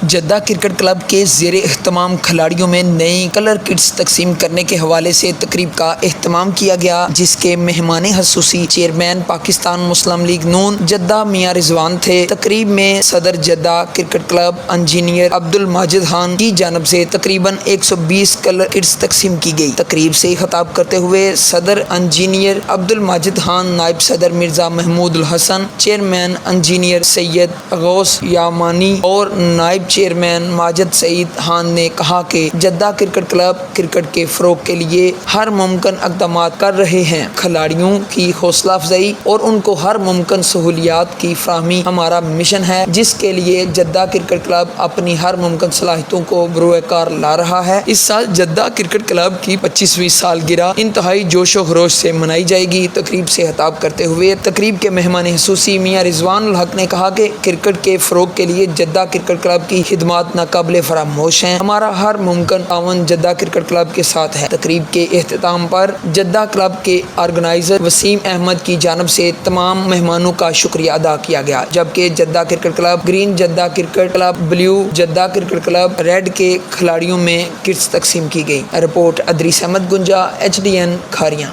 Jeddah cricket club کے زیر اہتمام کھلاڑیوں میں نئی کلر کٹس تقسیم کرنے کے حوالے سے تقریب کا اہتمام کیا گیا، جس کے مہمان خصوصی چیئرمین پاکستان مسلم لیگ نون جدہ میاں رضوان تھے۔ تقریب میں صدر Jeddah cricket club engineer Abdul Majid Khan کی جانب سے تقریباً 120 کلر کٹس تقسیم کی گئی۔ تقریب سے خطاب کرتے ہوئے صدر انجینئر عبدالماجد خان، نائب صدر مرزا محمود الحسن، چیئرمین انجینئر سید غوث یامانی اور نائب چیئرمین ماجد سعید خان نے کہا کہ جدہ کرکٹ کلب کرکٹ کے فروغ کے لیے ہر ممکن اقدامات کر رہے ہیں۔ کھلاڑیوں کی حوصلہ افزائی اور ان کو ہر ممکن سہولیات کی فراہمی ہمارا مشن ہے، جس کے لیے جدہ کرکٹ کلب اپنی ہر ممکن صلاحیتوں کو بروئے کار لا رہا ہے۔ اس سال جدہ کرکٹ کلب کی 25ویں سالگرہ انتہائی جوش و خروش سے منائی جائے گی۔ تقریب سے خطاب کرتے ہوئے تقریب کے مہمان خصوصی میاں رضوان الحق نے کہا کہ کرکٹ کے فروغ کے لیے جدہ کرکٹ کلب کی خدمات ناقابل فراموش ہیں۔ ہمارا ہر ممکن تعاون جدہ کرکٹ کلب کے ساتھ ہے۔ تقریب کے اختتام پر جدہ کلب کے آرگنائزر وسیم احمد کی جانب سے تمام مہمانوں کا شکریہ ادا کیا گیا، جبکہ Jeddah cricket club green, Jeddah cricket club blue, Jeddah cricket club red کے کھلاڑیوں میں کٹس تقسیم کی گئی۔ Report Idrees Ahmed Ganja, HDN Kharian.